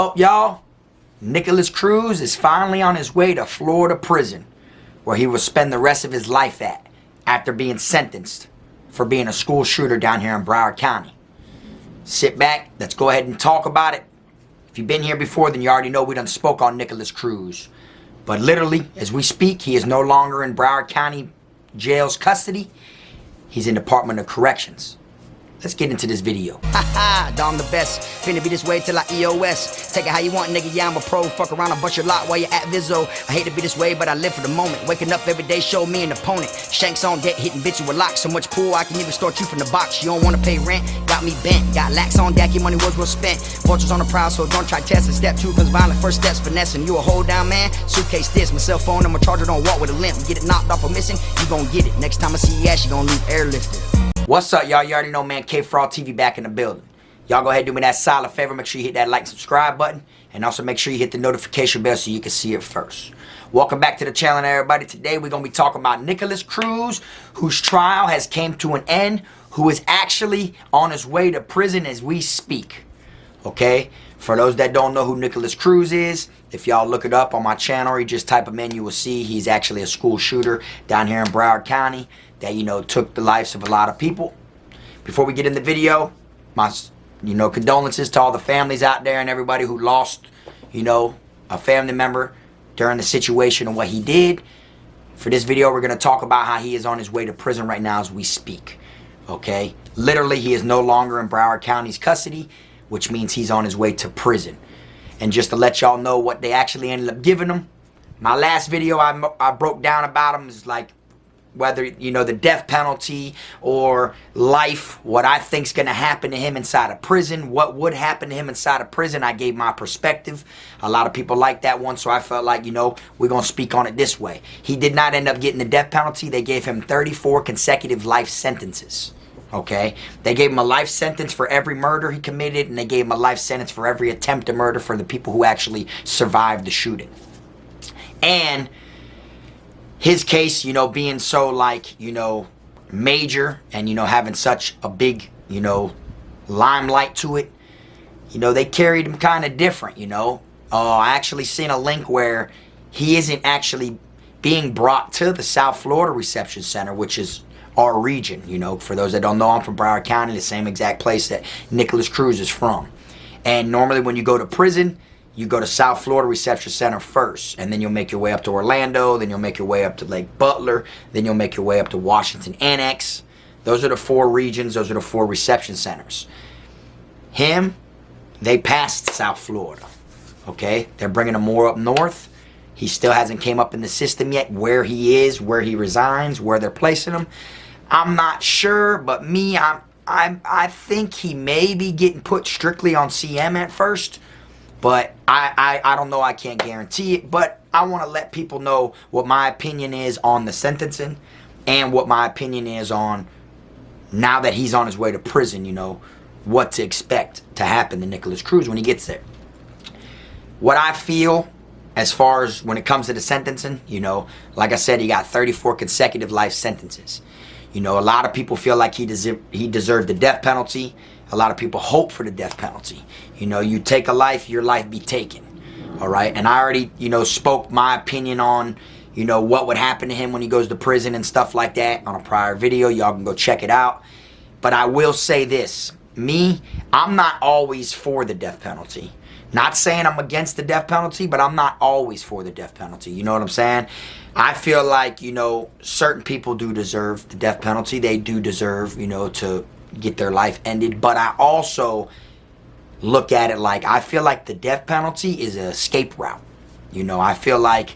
Well, y'all, Nikolas Cruz is finally on his way to Florida prison, where he will spend the rest of his life at after being sentenced for being a school shooter down here in Broward County. Sit back, let's go ahead and talk about it. If you've been here before, then you already know we done spoke on Nikolas Cruz. But literally, as we speak, he is no longer in Broward County Jail's custody. He's in Department of Corrections. Let's get into this video. Haha, I'm the best. Finna be this way till I EOS. Take it how you want, nigga. Yeah, I'm a pro. Fuck around and bust your lot while you're at Vizzo. I hate to be this way, but I live for the moment. Waking up every day, show me an opponent. Shanks on deck, hitting bitch with locks. So much pool, I can even start you from the box. You don't wanna pay rent, got me bent. Got lax on deck, your money was well spent. Vultures on the prowl, so don't try testing. Step 2 comes violent, first steps finessing. You a hold down man, suitcase this. My cell phone and my charger don't walk with a limp. Get it knocked off or missing, you gon' get it. Next time I see you ass, you gon' leave airlifted. What's up, y'all? You already know, man. Kfrogtv back in the building. Y'all go ahead and do me that solid favor. Make sure you hit that like and subscribe button. And also make sure you hit the notification bell so you can see it first. Welcome back to the channel, everybody. Today we're going to be talking about Nikolas Cruz, whose trial has came to an end, who is actually on his way to prison as we speak. Okay? For those that don't know who Nikolas Cruz is, if y'all look it up on my channel or you just type him in, you will see he's actually a school shooter down here in Broward County that, took the lives of a lot of people. Before we get in the video, my, condolences to all the families out there and everybody who lost, a family member during the situation and what he did. For this video, we're going to talk about how he is on his way to prison right now as we speak. Okay? Literally, he is no longer in Broward County's custody, which means he's on his way to prison. And just to let y'all know what they actually ended up giving him, my last video I broke down about him is like whether, the death penalty or life, what I think's going to happen to him inside of prison, what would happen to him inside of prison. I gave my perspective. A lot of people like that one, so I felt like, we're going to speak on it this way. He did not end up getting the death penalty. They gave him 34 consecutive life sentences. Okay? They gave him a life sentence for every murder he committed, and they gave him a life sentence for every attempt to murder for the people who actually survived the shooting. And his case, being so major and, having such a big, limelight to it, they carried him kind of different, I actually seen a link where he isn't actually being brought to the South Florida Reception Center, which is our region, For those that don't know, I'm from Broward County, the same exact place that Nikolas Cruz is from. And normally when you go to prison, you go to South Florida Reception Center first, and then you'll make your way up to Orlando, then you'll make your way up to Lake Butler, then you'll make your way up to Washington Annex. Those are the 4 regions, those are the 4 reception centers. They passed South Florida, okay? They're bringing him more up north. He still hasn't came up in the system yet, where he is, where he resigns, where they're placing him. I'm not sure, but I think he may be getting put strictly on CM at first. But I don't know, I can't guarantee it. But I want to let people know what my opinion is on the sentencing and what my opinion is on, now that he's on his way to prison, what to expect to happen to Nikolas Cruz when he gets there. What I feel as far as when it comes to the sentencing, like I said, he got 34 consecutive life sentences. A lot of people feel like he deserved the death penalty. A lot of people hope for the death penalty. You take a life, your life be taken. All right? And I already, spoke my opinion on, what would happen to him when he goes to prison and stuff like that on a prior video. Y'all can go check it out. But I will say this. I'm not always for the death penalty. Not saying I'm against the death penalty, but I'm not always for the death penalty. You know what I'm saying? I feel like, certain people do deserve the death penalty. They do deserve, to get their life ended. But I also look at it like, I feel like the death penalty is an escape route. I feel like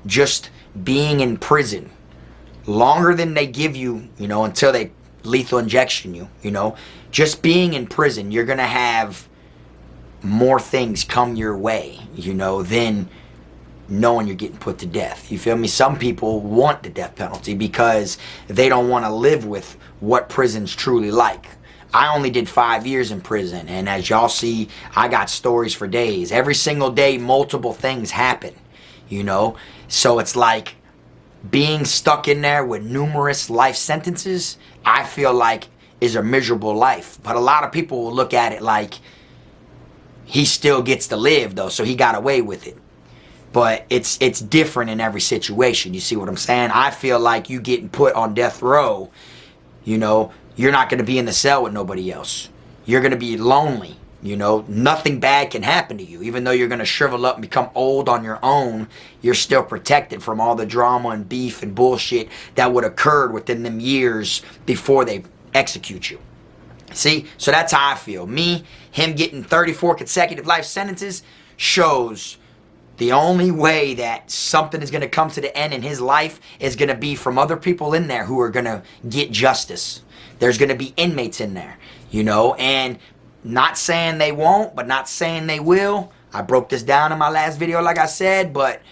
just being in prison longer than they give you, until they lethal injection you, just being in prison, you're going to have more things come your way, than knowing you're getting put to death. You feel me? Some people want the death penalty because they don't want to live with what prison's truly like. I only did 5 years in prison, and as y'all see, I got stories for days. Every single day, multiple things happen, So it's like being stuck in there with numerous life sentences, I feel like is a miserable life. But a lot of people will look at it like, he still gets to live though, so he got away with it. But it's different in every situation. You see what I'm saying? I feel like you getting put on death row, you know, you're not going to be in the cell with nobody else. You're going to be lonely. You know, nothing bad can happen to you. Even though you're going to shrivel up and become old on your own, you're still protected from all the drama and beef and bullshit that would occur within them years before they execute you. See? So that's how I feel. Him getting 34 consecutive life sentences shows the only way that something is going to come to the end in his life is going to be from other people in there who are going to get justice. There's going to be inmates in there, you know, and not saying they won't, but not saying they will. I broke this down in my last video, like I said, but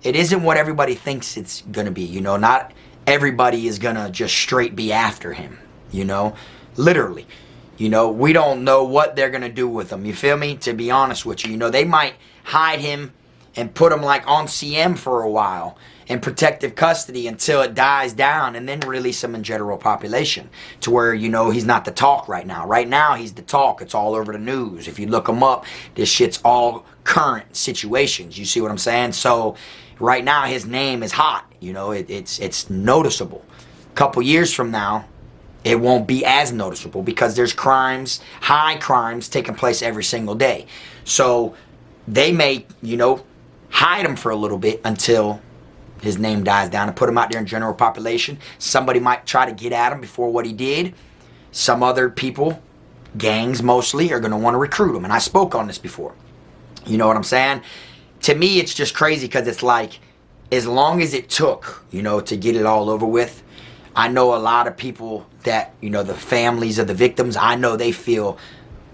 it isn't what everybody thinks it's going to be, you know. Not everybody is going to just straight be after him, you know, literally. You know, we don't know what they're going to do with him, you feel me? To be honest with you, you know, they might hide him and put him like on CM for a while in protective custody until it dies down, and then release him in general population to where, you know, he's not the talk right now. Right now, he's the talk. It's all over the news. If you look him up, this shit's all current situations. You see what I'm saying? So right now, his name is hot. You know, it's noticeable. A couple years from now, it won't be as noticeable because there's crimes, high crimes taking place every single day. So they may, you know, hide him for a little bit until his name dies down and put him out there in general population. Somebody might try to get at him before what he did. Some other people, gangs mostly, are going to want to recruit him. And I spoke on this before. You know what I'm saying? To me, it's just crazy because it's like, as long as it took, you know, to get it all over with, I know a lot of people that, you know, the families of the victims, I know they feel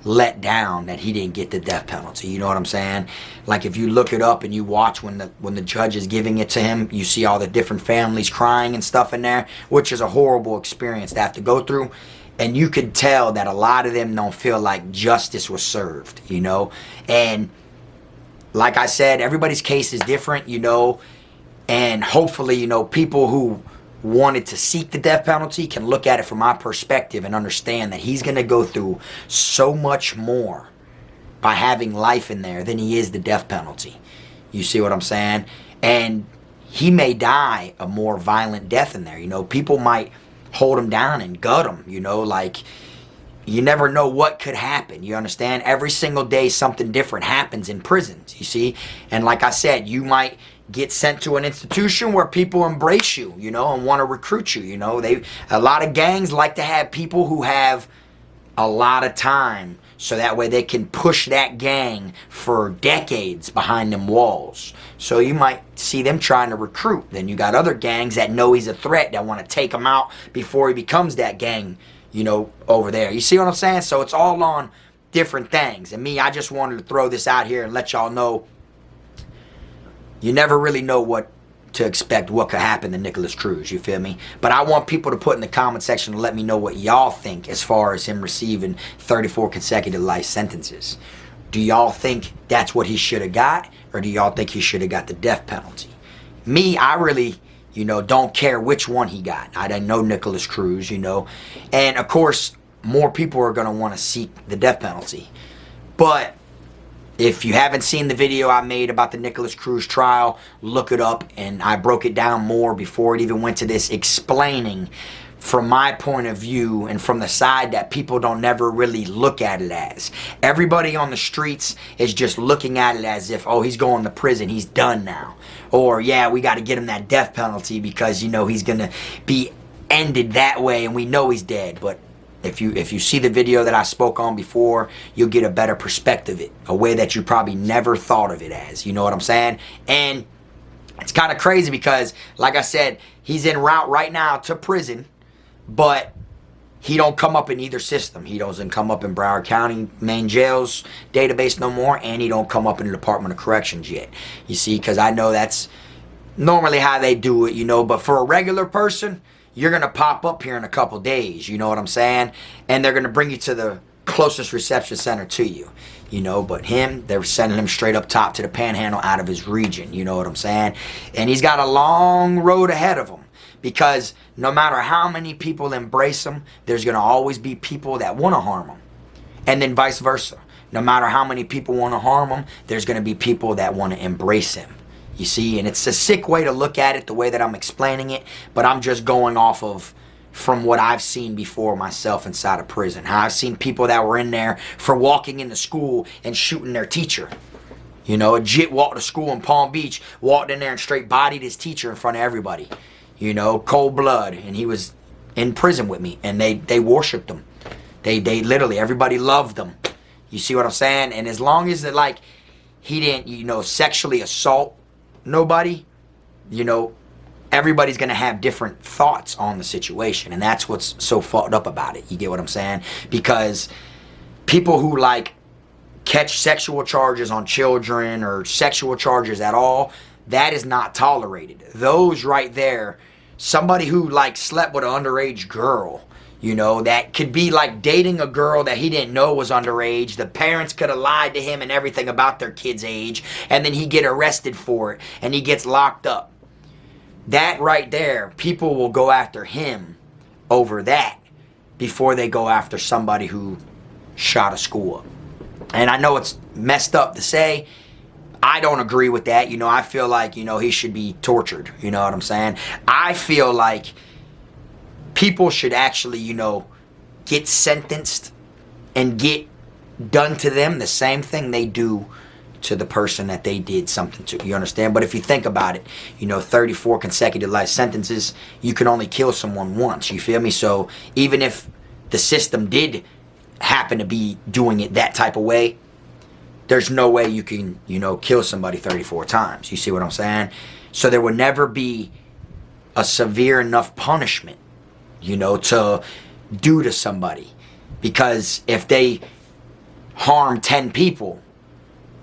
let down that he didn't get the death penalty. You know what I'm saying? Like, if you look it up and you watch when the judge is giving it to him, you see all the different families crying and stuff in there, which is a horrible experience to have to go through. And you could tell that a lot of them don't feel like justice was served, you know? And like I said, everybody's case is different, you know? And hopefully, you know, people who wanted to seek the death penalty can look at it from my perspective and understand that he's going to go through so much more by having life in there than he is the death penalty. You see what I'm saying? And he may die a more violent death in there. You know, people might hold him down and gut him, you know, like, you never know what could happen. You understand? Every single day something different happens in prisons, you see? And like I said, you might get sent to an institution where people embrace you, you know, and want to recruit you, you know. A lot of gangs like to have people who have a lot of time, so that way they can push that gang for decades behind them walls. So you might see them trying to recruit. Then you got other gangs that know he's a threat, that want to take him out before he becomes that gang, you know, over there. You see what I'm saying? So it's all on different things. And I just wanted to throw this out here and let y'all know, you never really know what to expect, what could happen to Nikolas Cruz, you feel me? But I want people to put in the comment section to let me know what y'all think as far as him receiving 34 consecutive life sentences. Do y'all think that's what he should have got? Or do y'all think he should have got the death penalty? I really, you know, don't care which one he got. I didn't know Nikolas Cruz, you know. And of course, more people are going to want to seek the death penalty. But if you haven't seen the video I made about the Nikolas Cruz trial, look it up, and I broke it down more before it even went to this, explaining from my point of view and from the side that people don't never really look at it as. Everybody on the streets is just looking at it as if, oh, he's going to prison, he's done now. Or, yeah, we got to get him that death penalty because, you know, he's going to be ended that way and we know he's dead. But if you see the video that I spoke on before, you'll get a better perspective of it, a way that you probably never thought of it as. You know what I'm saying? And it's kind of crazy because, like I said, he's en route right now to prison, but he don't come up in either system. He doesn't come up in Broward County main jails database no more, and he don't come up in the Department of Corrections yet. You see, because I know that's normally how they do it, you know, but for a regular person, you're going to pop up here in a couple days, you know what I'm saying? And they're going to bring you to the closest reception center to you, you know. But they're sending him straight up top to the Panhandle out of his region, you know what I'm saying? And he's got a long road ahead of him because no matter how many people embrace him, there's going to always be people that want to harm him. And then vice versa. no matter how many people want to harm him, there's going to be people that want to embrace him. You see, and it's a sick way to look at it, the way that I'm explaining it, but I'm just going off of from what I've seen before myself inside of prison. How I've seen people that were in there for walking into school and shooting their teacher. You know, a jit walked to school in Palm Beach, walked in there and straight bodied his teacher in front of everybody. You know, cold blood, and he was in prison with me, and they worshipped him. They literally, everybody loved him. You see what I'm saying? And as long as that, like, he didn't, you know, sexually assault nobody, you know, everybody's going to have different thoughts on the situation. And that's what's so fucked up about it. You get what I'm saying? Because people who, like, catch sexual charges on children or sexual charges at all, that is not tolerated. Those right there, somebody who, like, slept with an underage girl, you know, that could be like dating a girl that he didn't know was underage. The parents could have lied to him and everything about their kid's age, and then he get arrested for it and he gets locked up. That right there, people will go after him over that before they go after somebody who shot a school up. And I know it's messed up to say. I don't agree with that. You know, I feel like, you know, he should be tortured. You know what I'm saying? I feel like people should actually, you know, get sentenced and get done to them the same thing they do to the person that they did something to. You understand? But if you think about it, you know, 34 consecutive life sentences, you can only kill someone once. You feel me? So even if the system did happen to be doing it that type of way, there's no way you can, you know, kill somebody 34 times. You see what I'm saying? So there would never be a severe enough punishment, you know, to do to somebody. Because if they harm 10 people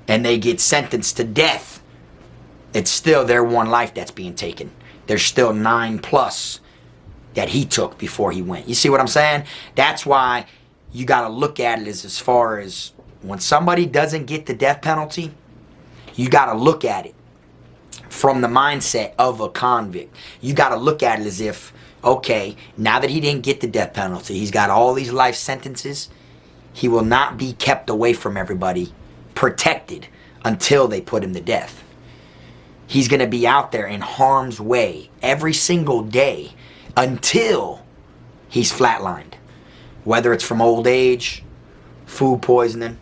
and they get sentenced to death, it's still their one life that's being taken. There's still 9 plus that he took before he went. You see what I'm saying? That's why you got to look at it as far as when somebody doesn't get the death penalty, you got to look at it from the mindset of a convict. You got to look at it as if, okay, now that he didn't get the death penalty, he's got all these life sentences, he will not be kept away from everybody, protected, until they put him to death. He's going to be out there in harm's way every single day until he's flatlined. Whether it's from old age, food poisoning,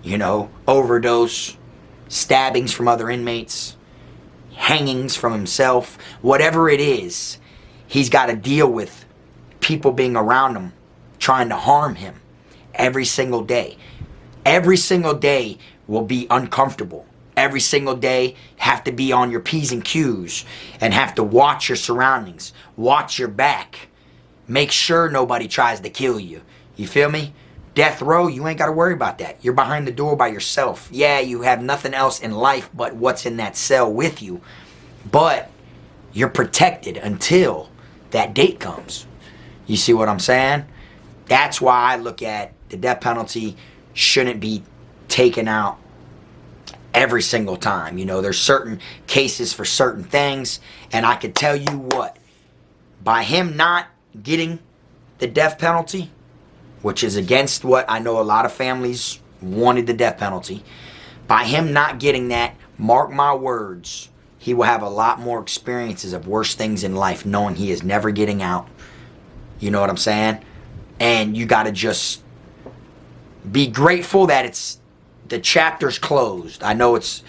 you know, overdose, stabbings from other inmates, hangings from himself, whatever it is, he's got to deal with people being around him trying to harm him every single day. Every single day will be uncomfortable. Every single day have to be on your P's and Q's and have to watch your surroundings, watch your back, make sure nobody tries to kill you. You feel me? Death row, you ain't got to worry about that. You're behind the door by yourself. Yeah, you have nothing else in life but what's in that cell with you. But you're protected until that date comes. You see what I'm saying? That's why I look at the death penalty shouldn't be taken out every single time. You know, there's certain cases for certain things. And I can tell you what, by him not getting the death penalty, which is against what I know a lot of families wanted the death penalty. By him not getting that, mark my words, he will have a lot more experiences of worse things in life knowing he is never getting out. You know what I'm saying? And you got to just be grateful that the chapter's closed. I know it's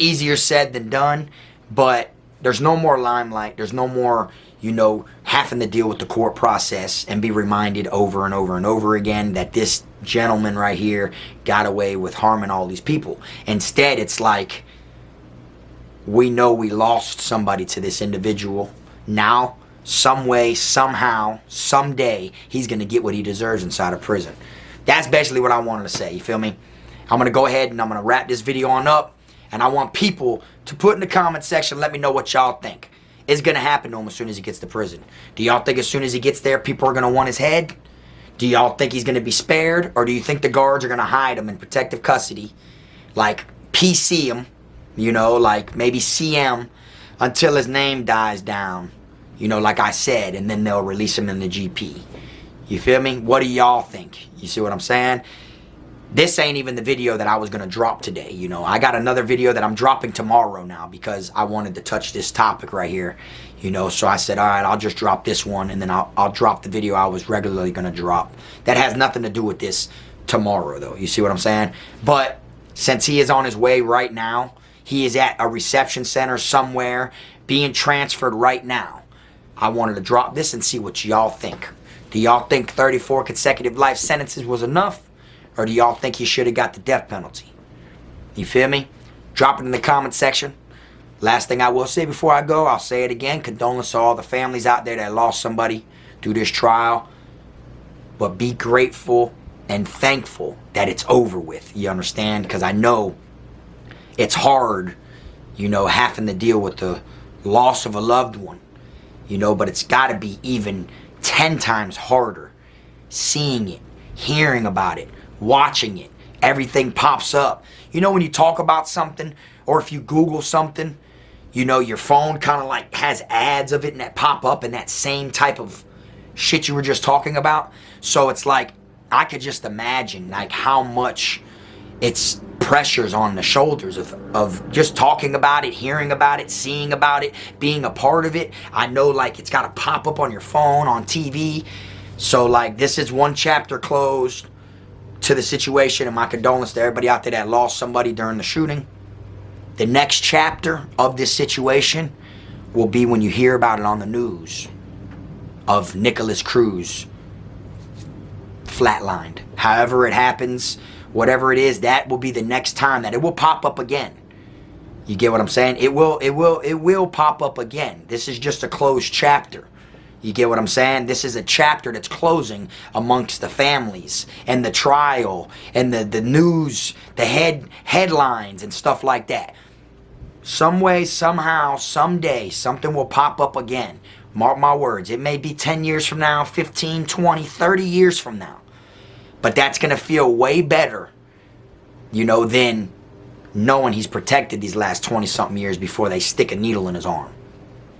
easier said than done, but there's no more limelight. There's no more, you know, having to deal with the court process and be reminded over and over and over again that this gentleman right here got away with harming all these people. Instead, it's like, we know we lost somebody to this individual. Now, some way, somehow, someday, he's going to get what he deserves inside of prison. That's basically what I wanted to say, you feel me? I'm going to go ahead and I'm going to wrap this video on up. And I want people to put in the comment section, let me know what y'all think is going to happen to him as soon as he gets to prison. Do y'all think as soon as he gets there, people are going to want his head? Do y'all think he's going to be spared? Or do you think the guards are going to hide him in protective custody? Like PC him, you know, like maybe CM until his name dies down, you know, like I said, and then they'll release him in the GP. You feel me? What do y'all think? You see what I'm saying? this ain't even the video that I was going to drop today. You know, I got another video that I'm dropping tomorrow now because I wanted to touch this topic right here. You know, so I said, all right, I'll just drop this one, and then I'll drop the video I was regularly going to drop. That has nothing to do with this tomorrow, though. You see what I'm saying? But since he is on his way right now, he is at a reception center somewhere being transferred right now, I wanted to drop this and see what y'all think. Do y'all think 34 consecutive life sentences was enough? Or do y'all think he should have got the death penalty? You feel me? Drop it in the comment section. Last thing I will say before I go, I'll say it again. Condolences to all the families out there that lost somebody through this trial. But be grateful and thankful that it's over with. You understand? Because I know it's hard, you know, having to deal with the loss of a loved one. You know, but it's got to be even 10 times harder seeing it, hearing about it, watching it. Everything pops up. You know, when you talk about something, or if you Google something, you know, your phone kind of like has ads of it and that pop up and that same type of shit you were just talking about. So it's like, I could just imagine like how much it's pressures on the shoulders of just talking about it, hearing about it, seeing about it, being a part of it. I know like it's got to pop up on your phone, on TV. So like this is one chapter closed to the situation, and my condolences to everybody out there that lost somebody during the shooting. The next chapter of this situation will be when you hear about it on the news of Nikolas Cruz flatlined. However it happens, whatever it is, that will be the next time that it will pop up again. You get what I'm saying? It will pop up again. This is just a closed chapter. You get what I'm saying? This is a chapter that's closing amongst the families and the trial and the news, the headlines and stuff like that. Some way, somehow, someday, something will pop up again. Mark my words. It may be 10 years from now, 15, 20, 30 years from now. But that's going to feel way better, you know, than knowing he's protected these last 20-something years before they stick a needle in his arm.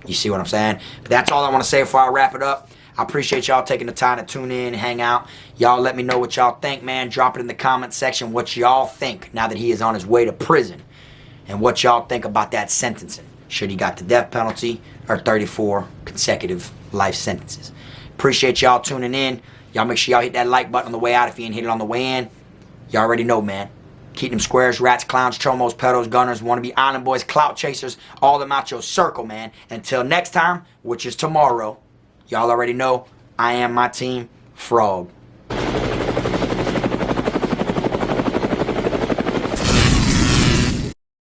You see what I'm saying? But that's all I want to say before I wrap it up. I appreciate y'all taking the time to tune in and hang out. Y'all let me know what y'all think, man. Drop it in the comment section what y'all think now that he is on his way to prison. And what y'all think about that sentencing. Should he got the death penalty or 34 consecutive life sentences? Appreciate y'all tuning in. Y'all make sure y'all hit that like button on the way out if you ain't hit it on the way in. Y'all already know, man. Keep them squares, rats, clowns, chomos, pedos, gunners, wannabe island boys, clout chasers, all them out your circle, man. Until next time, which is tomorrow, y'all already know, I am my team, Frog.